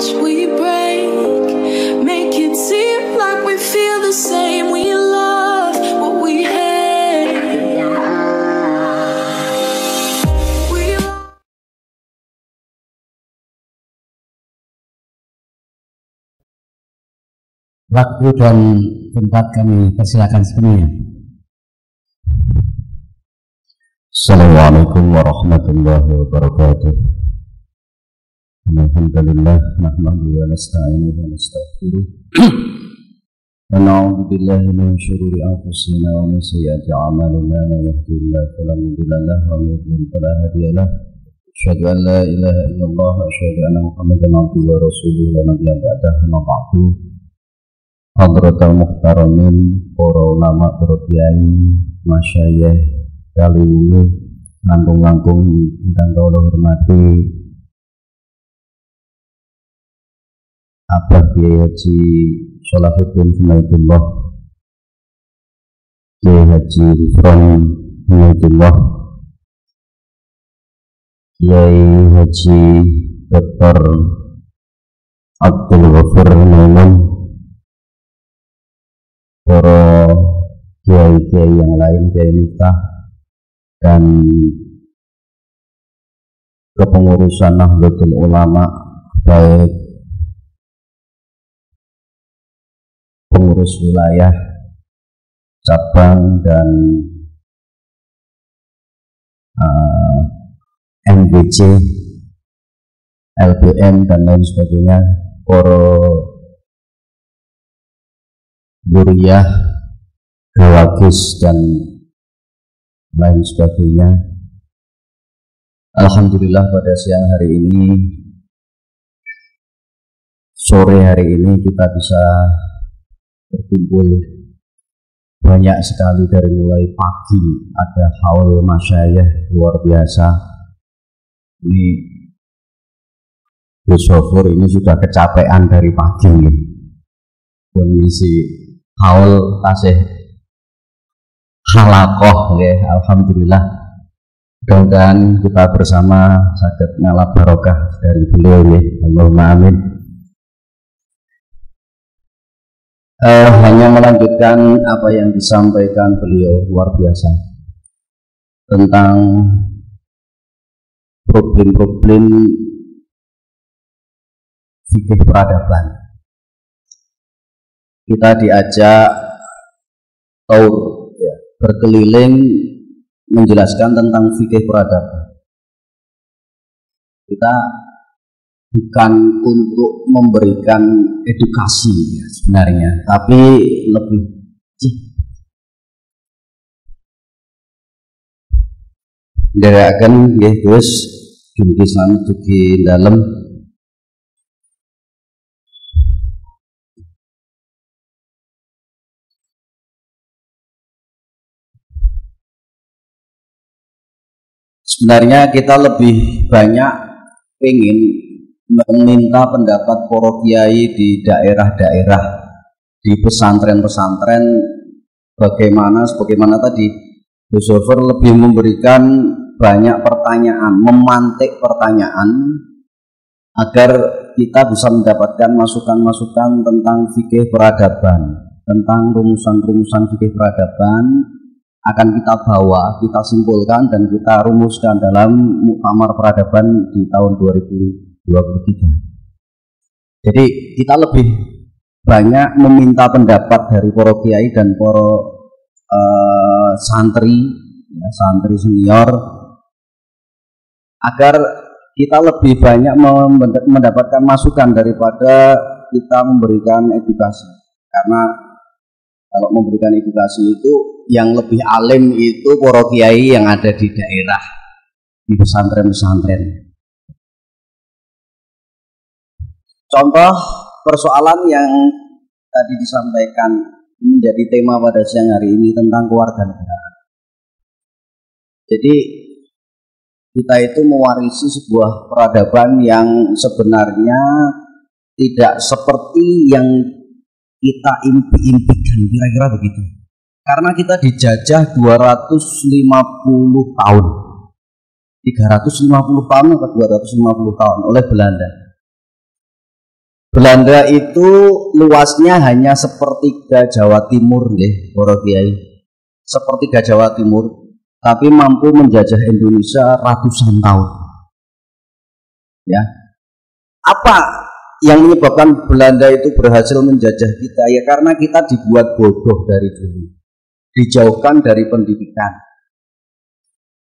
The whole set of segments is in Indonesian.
touch, we break, make it seem like we feel the same. We love what we hate. We love. Waktu dan tempat kami persilakan sepenuhnya. Assalamualaikum warahmatullahi wabarakatuh. Alhamdulillah nahmaduhu wa nasta'inuhu wa nastaghfiruh. Wa na'udzu billahi min shururi anfusina wa min sayyiati a'malina. Man yahdihillahu fala mudilla lahu wa man yudlil fala hadiya lahu. Asyhadu an la ilaha illallah wa asyhadu anna Muhammadan abduhu wa rasuluhu la nabiyya ba'dahu. Amma ba'du. Hadratul muhtaramin, para ulama, para kiai, masyayikh, kali ini langkung-langkung ingkang kula hormati Abah Kiai Haji Sholahuddin Junaidullah, Kiai Haji Ifron Junaidullah, Kiai Haji Dr. Abdul Ghafur Maimun, para kiai-kiai yang lain, Kiai Miftah, dan kepengurusan Nahdlatul Ulama, baik pengurus wilayah, cabang, dan MBC, LBM, dan lain sebagainya, para Buriyah, Gawagis, dan lain sebagainya. Alhamdulillah pada siang hari ini, sore hari ini kita bisa berkumpul banyak sekali. Dari mulai pagi ada haul masyayikh luar biasa. Ini Gus Shofur ini sudah kecapean dari pagi nih. Kondisi haul tasih halakoh ya, alhamdulillah. Mudah-mudahan kita bersama saged ngalap barokah dari beliau ya, Allahumma amin. Hanya melanjutkan apa yang disampaikan beliau, luar biasa, tentang problem-problem fikih peradaban. Kita diajak taur ya, berkeliling menjelaskan tentang fikih peradaban. Kita bukan untuk memberikan edukasi ya, sebenarnya, tapi lebih ndherekaken nggih Gus, dugi sami dugi dalem. Sebenarnya kita lebih banyak ingin meminta pendapat para kiai di daerah-daerah, di pesantren-pesantren, sebagaimana tadi Gus Shofur lebih memberikan banyak pertanyaan, memantik pertanyaan agar kita bisa mendapatkan masukan-masukan tentang fikih peradaban, tentang rumusan-rumusan fikih peradaban akan kita bawa, kita simpulkan, dan kita rumuskan dalam Muktamar Peradaban di tahun 2023. Jadi kita lebih banyak meminta pendapat dari para kiai dan para santri, ya, santri senior, agar kita lebih banyak mendapatkan masukan daripada kita memberikan edukasi. Karena kalau memberikan edukasi itu yang lebih alim itu para kiai yang ada di daerah, di pesantren-pesantren. Contoh persoalan yang tadi disampaikan menjadi tema pada siang hari ini tentang kewarganegaraan. Jadi kita itu mewarisi sebuah peradaban yang sebenarnya tidak seperti yang kita impi-impikan, kira-kira begitu. Karena kita dijajah 250 tahun. 350 tahun atau 250 tahun oleh Belanda. Belanda itu luasnya hanya sepertiga Jawa Timur, nggih, para kiai. Sepertiga Jawa Timur, tapi mampu menjajah Indonesia ratusan tahun. Ya. Apa yang menyebabkan Belanda itu berhasil menjajah kita? Ya karena kita dibuat bodoh dari dulu. Dijauhkan dari pendidikan.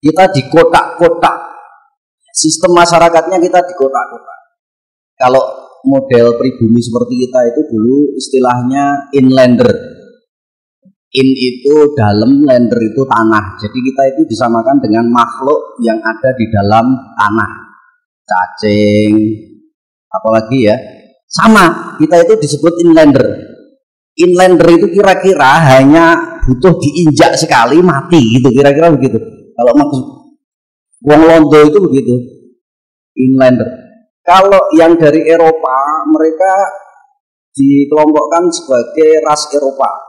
Kita dikotak-kotak. Sistem masyarakatnya kita dikotak-kotak. Kalau model pribumi seperti kita itu dulu istilahnya inlander. In itu dalam, lander itu tanah. Jadi kita itu disamakan dengan makhluk yang ada di dalam tanah. Cacing, apalagi ya. Sama, kita itu disebut inlander. Inlander itu kira-kira hanya butuh diinjak sekali mati gitu, kira-kira begitu. Kalau maksud wong Londo itu begitu. Inlander. Kalau yang dari Eropa, mereka dikelompokkan sebagai ras Eropa.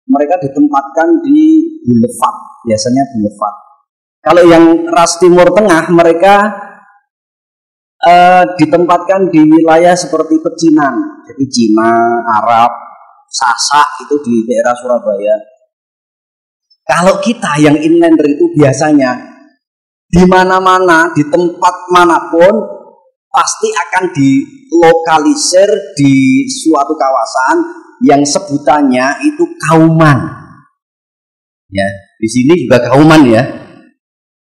Mereka ditempatkan di boulevard, biasanya boulevard. Kalau yang ras Timur Tengah, mereka ditempatkan di wilayah seperti pecinan. Jadi Cina, Arab, Sasak itu di daerah Surabaya. Kalau kita yang inlander itu biasanya di mana-mana, di tempat manapun, pasti akan dilokalisir di suatu kawasan yang sebutannya itu Kauman. Ya, di sini juga Kauman ya.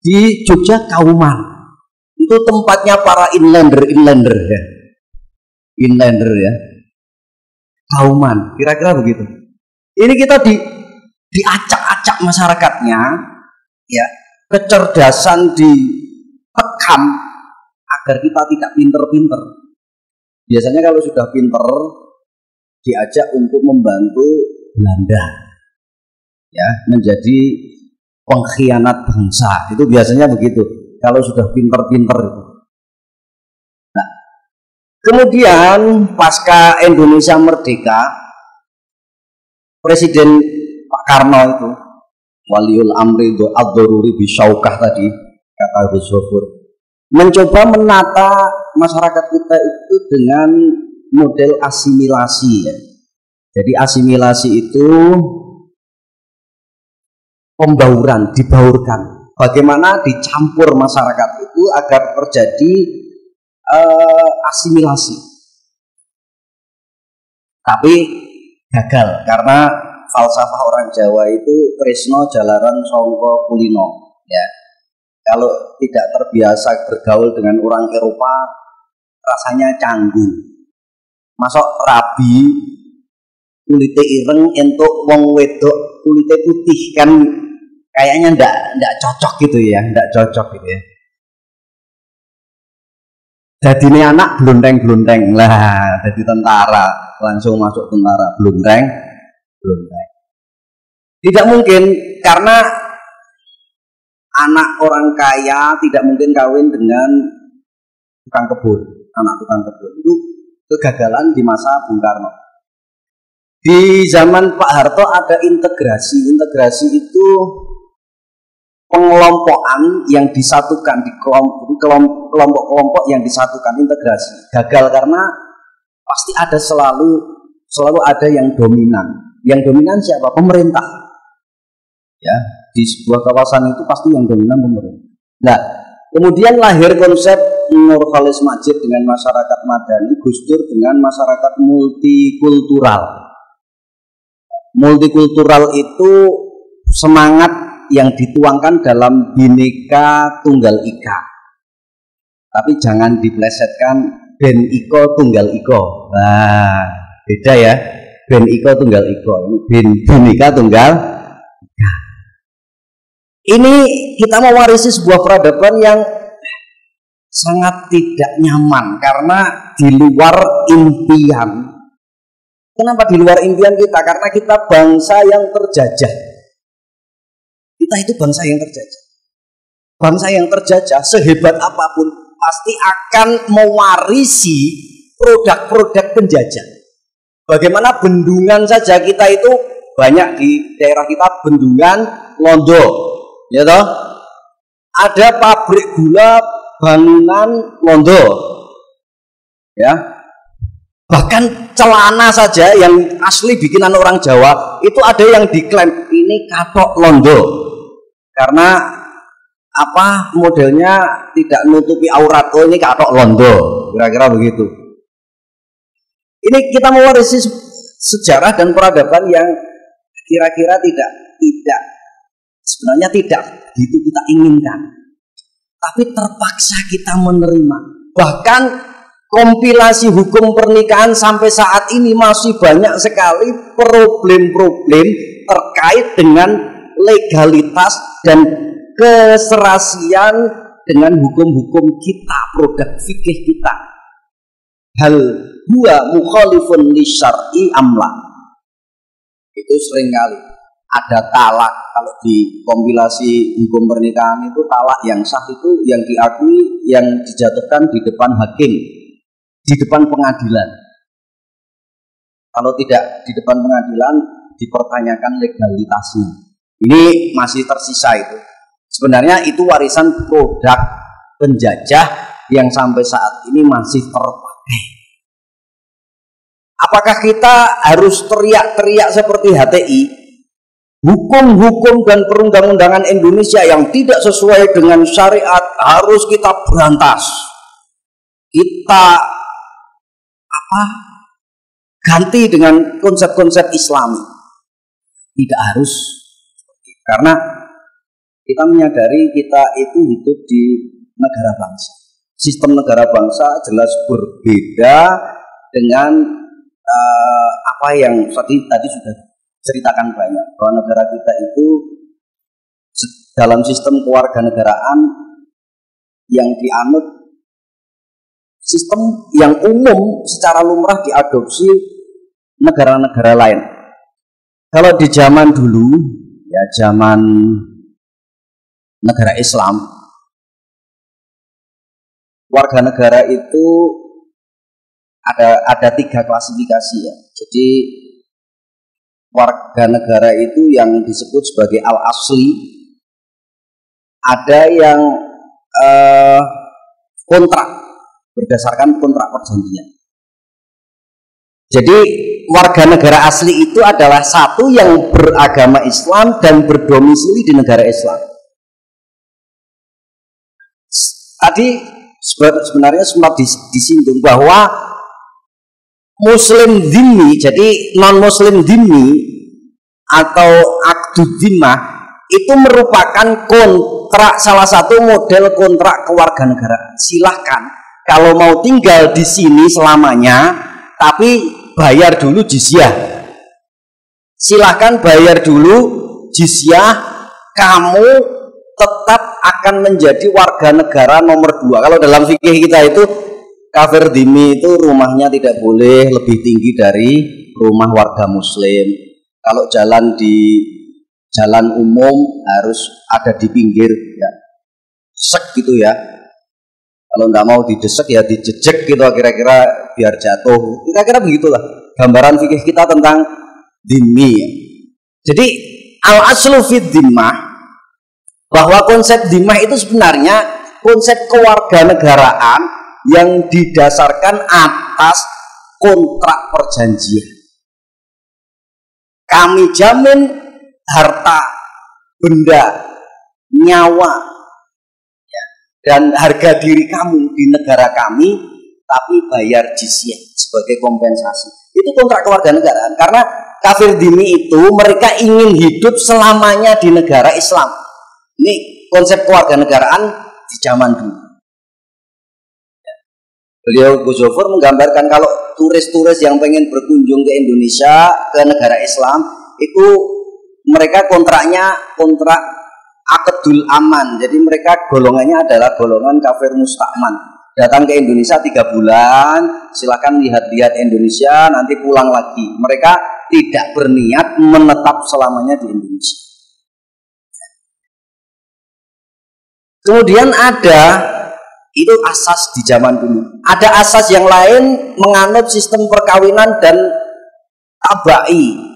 Di Jogja Kauman. Itu tempatnya para inlander ya. Inlander ya. Kauman, kira-kira begitu. Ini kita diacak-acak masyarakatnya, ya, kecerdasan ditekam agar kita tidak pinter-pinter. Biasanya kalau sudah pinter diajak untuk membantu Belanda, ya, menjadi pengkhianat bangsa. Itu biasanya begitu. Kalau sudah pinter-pinter itu. Nah, kemudian pasca Indonesia merdeka, Presiden Pak Karno itu, Waliul Amri ad-Daruri bisyaukah tadi, kata Gus Zofur, mencoba menata masyarakat kita itu dengan model asimilasi ya. Jadi asimilasi itu pembauran, dibaurkan. Bagaimana dicampur masyarakat itu agar terjadi asimilasi. Tapi gagal karena falsafah orang Jawa itu tresno jalaran sangka kulino ya. Kalau tidak terbiasa bergaul dengan orang Eropa, rasanya canggung. Masuk rabi kulite ireng entuk wong wedok kulite putih kan kayaknya ndak cocok gitu ya, ndak cocok gitu ya. Jadi ini anak blundeng lah, jadi tentara langsung masuk tentara blundeng. Tidak mungkin karena anak orang kaya tidak mungkin kawin dengan tukang kebun, anak tukang kebun. Itu kegagalan di masa Bung Karno. Di zaman Pak Harto ada integrasi. Integrasi itu pengelompokan yang disatukan di kelompok-kelompok yang disatukan, integrasi. Gagal karena pasti ada selalu ada yang dominan. Yang dominan siapa? Pemerintah. Ya, di sebuah kawasan itu pasti yang dominan pemerintah. Nah, kemudian lahir konsep Nurholis Majid dengan masyarakat madani, Gus Dur dengan masyarakat multikultural. Multikultural itu semangat yang dituangkan dalam Bhinneka Tunggal Ika. Tapi jangan diplesetkan Ben Iko Tunggal Iko. Nah, beda ya. Ben Iko Tunggal Iko. Bhinneka Tunggal Ika. Ini kita mewarisi sebuah peradaban yang sangat tidak nyaman karena di luar impian. Kenapa di luar impian kita? Karena kita bangsa yang terjajah. Kita itu bangsa yang terjajah. Bangsa yang terjajah sehebat apapun pasti akan mewarisi produk-produk penjajah. Bagaimana bendungan saja kita itu banyak di daerah kita bendungan Londo, ya toh? Ada pabrik gula bangunan Londo, ya. Bahkan celana saja yang asli bikinan orang Jawa itu ada yang diklaim ini kathok Londo karena apa modelnya tidak menutupi aurat. Oh ini kathok Londo, kira-kira begitu. Ini kita mewarisi sejarah dan peradaban yang kira-kira tidak sebenarnya tidak itu kita inginkan, tapi terpaksa kita menerima. Bahkan kompilasi hukum pernikahan sampai saat ini masih banyak sekali problem-problem terkait dengan legalitas dan keserasian dengan hukum-hukum kita, produk fikih kita. Hal huwa mukhalifun li syar'i amla. Itu seringkali ada talak. Kalau di kompilasi hukum pernikahan itu talak yang sah itu yang diakui, yang dijatuhkan di depan hakim, di depan pengadilan. Kalau tidak di depan pengadilan dipertanyakan legalitasnya. Ini masih tersisa itu. Sebenarnya itu warisan produk penjajah yang sampai saat ini masih terpakai. Apakah kita harus teriak-teriak seperti HTI? Hukum-hukum dan perundang-undangan Indonesia yang tidak sesuai dengan syariat harus kita berantas. Kita ganti dengan konsep-konsep Islami. Tidak harus, karena kita menyadari kita itu hidup di negara bangsa. Sistem negara bangsa jelas berbeda dengan apa yang tadi sudah ceritakan banyak, bahwa negara kita itu dalam sistem kewarganegaraan yang dianut sistem yang umum secara lumrah diadopsi negara-negara lain. Kalau di zaman dulu, ya zaman negara Islam, warga negara itu ada 3 klasifikasi ya. Jadi warga negara itu yang disebut sebagai al-asli, ada yang kontrak berdasarkan kontrak perjanjian. Jadi warga negara asli itu adalah satu yang beragama Islam dan berdomisili di negara Islam. Tadi sebenarnya sempat disinggung bahwa Muslim dhimmi, jadi non-Muslim dhimmi atau akdu dhimmah itu merupakan kontrak, salah satu model kontrak kewarganegaraan. Silahkan kalau mau tinggal di sini selamanya, tapi bayar dulu jizyah. Silahkan bayar dulu jizyah, kamu tetap akan menjadi warga negara nomor 2. Kalau dalam fikih kita itu kafir dhimmi itu rumahnya tidak boleh lebih tinggi dari rumah warga muslim. Kalau jalan di jalan umum harus ada di pinggir ya. Sek gitu ya. Kalau nggak mau didesek ya dijejek gitu kira-kira biar jatuh. Kira-kira begitulah gambaran fikih kita tentang dhimmi ya. Jadi al-aslu fid dhimmah, bahwa konsep dhimmah itu sebenarnya konsep kewarganegaraan yang didasarkan atas kontrak perjanjian. Kami jamin harta, benda, nyawa, ya, dan harga diri kamu di negara kami, tapi bayar jizyah sebagai kompensasi. Itu kontrak kewarganegaraan. Karena kafir dhimmi itu mereka ingin hidup selamanya di negara Islam. Ini konsep kewarganegaraan di zaman dulu. Beliau Gus Zofur menggambarkan kalau turis-turis yang pengen berkunjung ke Indonesia, ke negara Islam, itu mereka kontraknya kontrak akdul aman. Jadi mereka golongannya adalah golongan kafir musta'man. Datang ke Indonesia 3 bulan, silakan lihat-lihat Indonesia, nanti pulang lagi. Mereka tidak berniat menetap selamanya di Indonesia. Kemudian ada Itu asas di zaman dulu. Ada asas yang lain menganut sistem perkawinan dan tabai.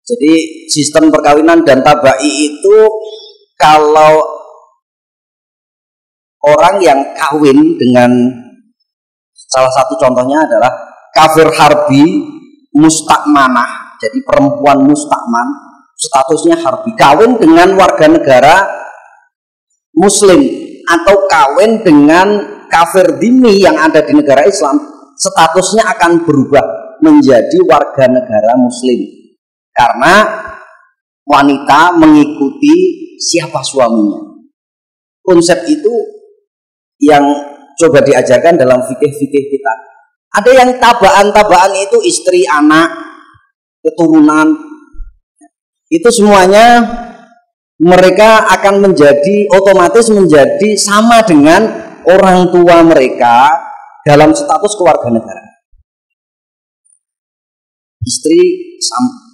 Jadi sistem perkawinan dan tabai itu kalau orang yang kawin dengan, salah satu contohnya adalah kafir harbi mustakmanah. Jadi perempuan mustakman statusnya harbi, kawin dengan warga negara Muslim atau kawin dengan kafir dhimmi yang ada di negara Islam, statusnya akan berubah menjadi warga negara Muslim karena wanita mengikuti siapa suaminya. Konsep itu yang coba diajarkan dalam fikih-fikih kita. Ada yang tabaan itu istri, anak, keturunan, itu semuanya mereka akan otomatis menjadi sama dengan orang tua mereka dalam status kewarganegaraan. Istri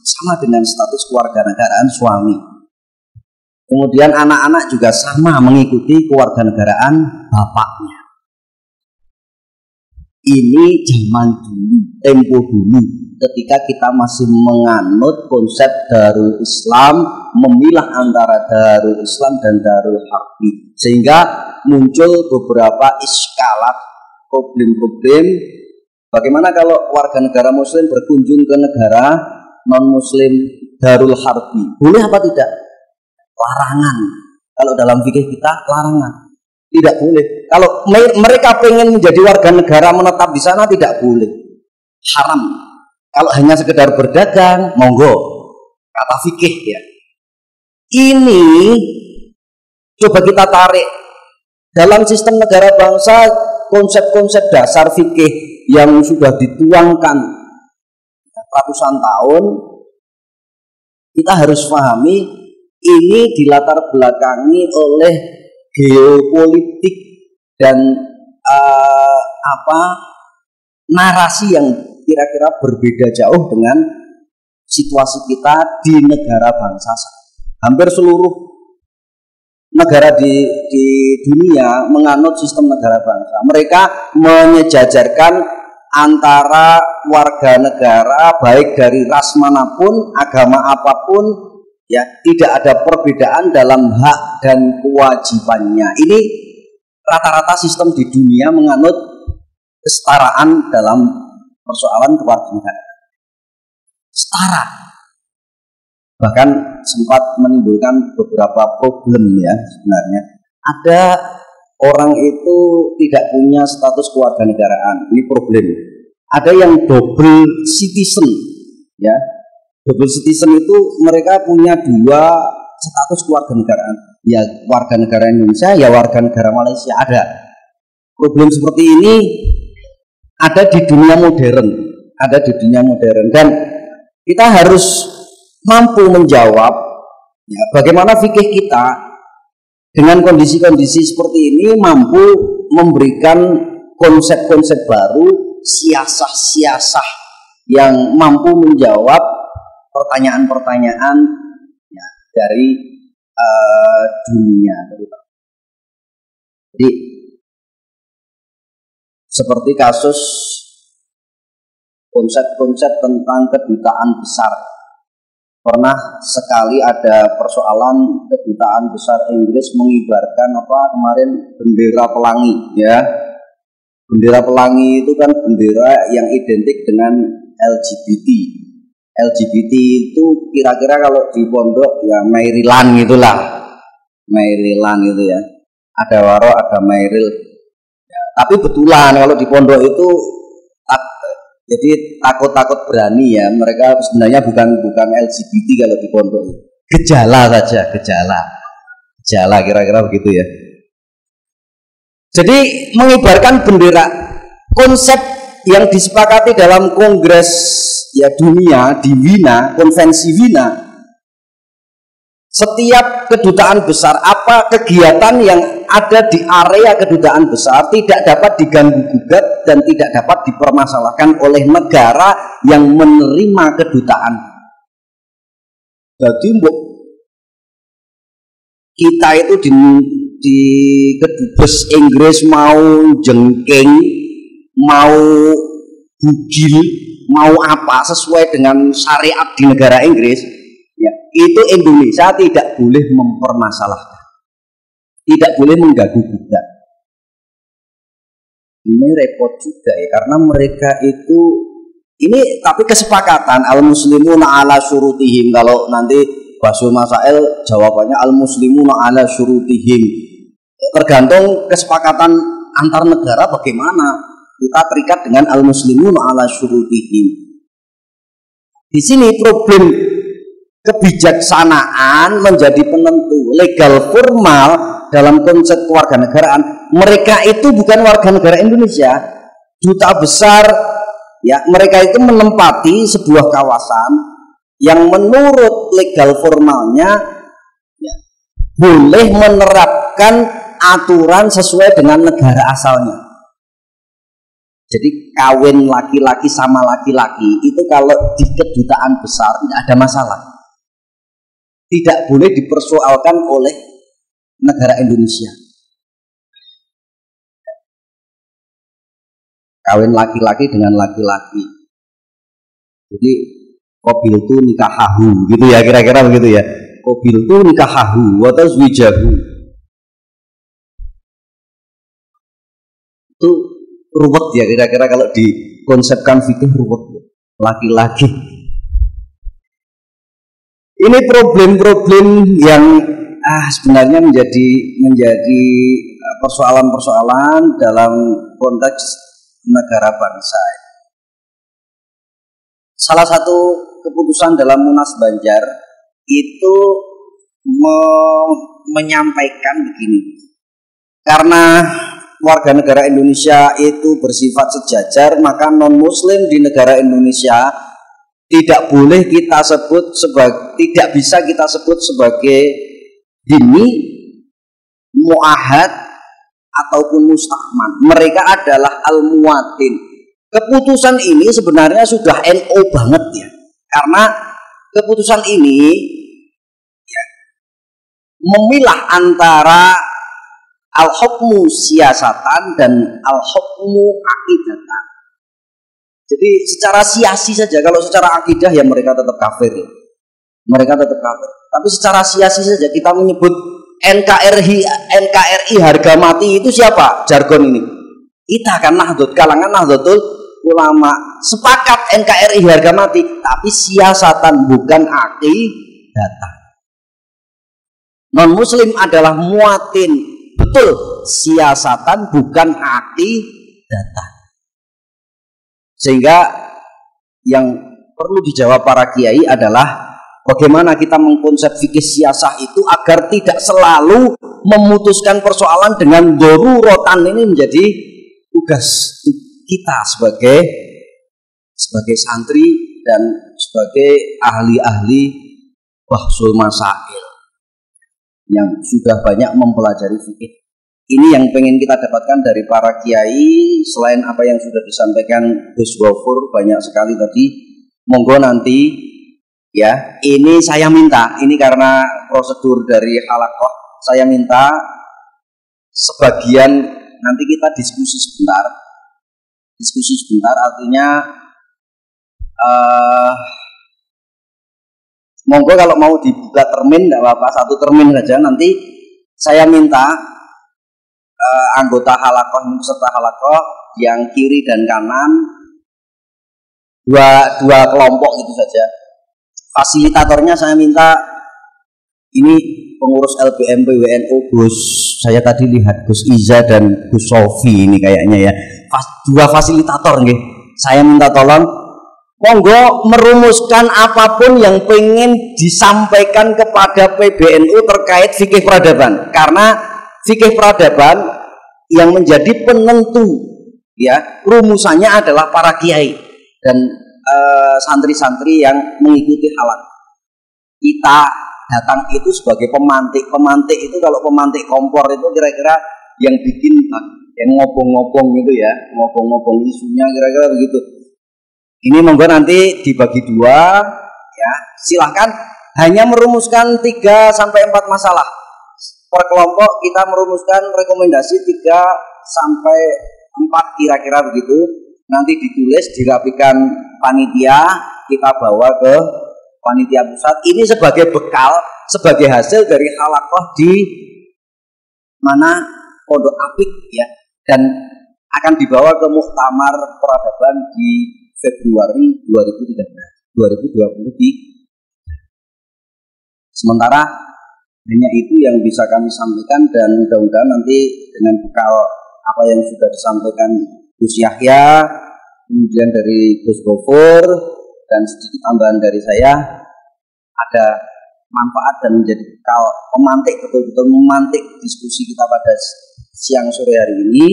sama dengan status kewarganegaraan suami. Kemudian anak-anak juga sama mengikuti kewarganegaraan bapaknya. Ini zaman dulu, tempo dulu, ketika kita masih menganut konsep Darul Islam, memilah antara Darul Islam dan Darul Harbi, sehingga muncul beberapa iskalat, problem-problem. Bagaimana kalau warga negara Muslim berkunjung ke negara non-Muslim Darul Harbi? Boleh apa tidak? Larangan. Kalau dalam fikih kita larangan. Tidak boleh. Kalau mereka pengen menjadi warga negara menetap di sana, tidak boleh. Haram. Kalau hanya sekedar berdagang, monggo. Kata fikih ya. Ini coba kita tarik dalam sistem negara bangsa, konsep-konsep dasar fikih yang sudah dituangkan ratusan tahun, kita harus pahami ini dilatar belakangi oleh geopolitik dan narasi yang kira-kira berbeda jauh dengan situasi kita di negara bangsa. Hampir seluruh negara di dunia menganut sistem negara bangsa. Mereka menyejajarkan antara warga negara baik dari ras manapun, agama apapun, ya, tidak ada perbedaan dalam hak dan kewajibannya. Ini rata-rata sistem di dunia menganut kesetaraan dalam persoalan kewarganegaraan. Setara. Bahkan sempat menimbulkan beberapa problem ya sebenarnya. Ada orang itu tidak punya status kewarganegaraan. Ini problem. Ada yang double citizen ya. Double citizen itu mereka punya dua status kewarganegaraan. Ya warga negara Indonesia, ya warga negara Malaysia. Ada problem seperti ini ada di dunia modern, dan kita harus mampu menjawab ya, bagaimana fikih kita dengan kondisi-kondisi seperti ini mampu memberikan konsep-konsep baru, siasah-siasah yang mampu menjawab pertanyaan-pertanyaan ya, dari dunia. Jadi seperti kasus konsep-konsep tentang kedutaan besar. Pernah sekali ada persoalan kedutaan besar Inggris mengibarkan kemarin bendera pelangi ya. Bendera pelangi itu kan bendera yang identik dengan LGBT. LGBT itu kira-kira kalau di pondok ya Maryland gitulah. Maryland itu ya. Ada Waro, ada Maryl. Ya, tapi betulan kalau di pondok itu jadi takut-takut berani ya. Mereka sebenarnya bukan LGBT kalau di pondok. Gejala saja, gejala kira-kira begitu ya. Jadi mengibarkan bendera, konsep yang disepakati dalam kongres ya dunia di Wina, konvensi Wina, setiap kedutaan besar, apa kegiatan yang ada di area kedutaan besar tidak dapat diganggu gugat dan tidak dapat dipermasalahkan oleh negara yang menerima kedutaan. Jadi kita itu di kedubes Inggris mau jengking, mau bugil, mau apa sesuai dengan syariat di negara Inggris, ya, itu Indonesia tidak boleh mempermasalahkan, tidak boleh mengganggu-gugat. Ini repot juga ya, karena mereka itu ini tapi kesepakatan al-muslimuna ala syurutihim. Kalau nanti Basul Masail jawabannya al-muslimuna ala syurutihim. Tergantung kesepakatan antar negara bagaimana kita terikat dengan al-muslimuna ala syurutihim. Di sini problem kebijaksanaan menjadi penentu. Legal formal dalam konsep kewarganegaraan, mereka itu bukan warga negara Indonesia, duta besar ya, mereka itu menempati sebuah kawasan yang menurut legal formalnya ya, boleh menerapkan aturan sesuai dengan negara asalnya. Jadi kawin laki-laki sama laki-laki itu kalau di kedutaan besar tidak ada masalah, tidak boleh dipersoalkan oleh negara Indonesia. Kawin laki-laki dengan laki-laki. Jadi qabil tu nikahahu gitu ya, kira-kira begitu ya. Qabil tu nikahahu wa tazwijahu. Itu ruwet ya kira-kira kalau dikonsepkan fikih ruwet. Laki-laki. Ini problem-problem yang sebenarnya menjadi persoalan-persoalan dalam konteks negara bangsa. Salah satu keputusan dalam Munas Banjar itu menyampaikan begini, karena warga negara Indonesia itu bersifat sejajar, maka non-muslim di negara Indonesia tidak boleh kita sebut sebagai, tidak bisa kita sebut sebagai dhimmi, muahad ataupun musta'man. Mereka adalah al-muwatin. Keputusan ini sebenarnya sudah NO banget ya, karena keputusan ini ya, memilah antara al-hukmu siasatan dan al-hukmu akidatan. Jadi secara siasi saja, kalau secara akidah ya mereka tetap kafir ya. Mereka tetap kafir. Tapi secara siasi saja kita menyebut NKRI harga mati, itu siapa? Jargon ini. Kita kan kalangan Nahdlatul Ulama sepakat NKRI harga mati, tapi siasatan bukan akidatan. Non muslim adalah muatin, betul, siasatan bukan akidatan. Sehingga yang perlu dijawab para kiai adalah bagaimana kita mengkonsep fikih siasah itu agar tidak selalu memutuskan persoalan dengan darurotan. Ini menjadi tugas kita sebagai santri dan sebagai ahli-ahli bahsul masail yang sudah banyak mempelajari fikih. Ini yang pengen kita dapatkan dari para kiai, selain apa yang sudah disampaikan Gus Wafur banyak sekali tadi. Monggo nanti ya, ini saya minta, ini karena prosedur dari halaqah, saya minta sebagian nanti kita diskusi sebentar. Diskusi sebentar artinya monggo kalau mau dibuka termin tidak apa-apa, satu termin saja. Nanti saya minta anggota halaqah, peserta halaqah yang kiri dan kanan dua kelompok itu saja. Fasilitatornya saya minta, ini pengurus LBMP WNO Gus, saya tadi lihat Gus Iza dan Gus Sofi ini kayaknya ya, dua fasilitator nggih. Saya minta tolong monggo merumuskan apapun yang pengen disampaikan kepada PBNU terkait fikih peradaban, karena fikih peradaban yang menjadi penentu ya rumusannya adalah para kiai dan santri-santri yang mengikuti halaqah. Kita datang itu sebagai pemantik. Pemantik itu kalau pemantik kompor itu kira-kira yang bikin, yang ngobong-ngobong gitu ya, ngobong-ngobong isunya kira-kira begitu. Ini monggo nanti dibagi dua ya, silahkan hanya merumuskan 3 sampai 4 masalah. per kelompok kita merumuskan rekomendasi 3 sampai 4 kira-kira begitu. Nanti ditulis, dirapikan panitia, kita bawa ke panitia pusat. Ini sebagai bekal, sebagai hasil dari halakoh di mana Pondok Apik ya, dan akan dibawa ke muktamar peradaban di Februari 2020. Sementara hanya itu yang bisa kami sampaikan, dan mudah-mudahan nanti dengan bekal apa yang sudah disampaikan Gus Yahya, kemudian dari Gus Gofur, dan sedikit tambahan dari saya, ada manfaat dan menjadi bekal pemantik, betul-betul memantik diskusi kita pada siang sore hari ini.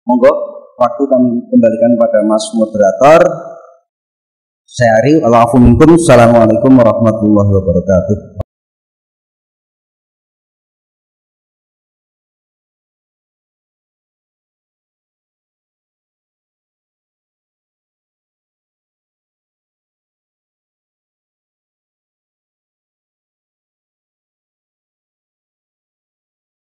Monggo waktu kami kembalikan pada Mas Moderator. Saya Ari, Assalamualaikum warahmatullahi wabarakatuh.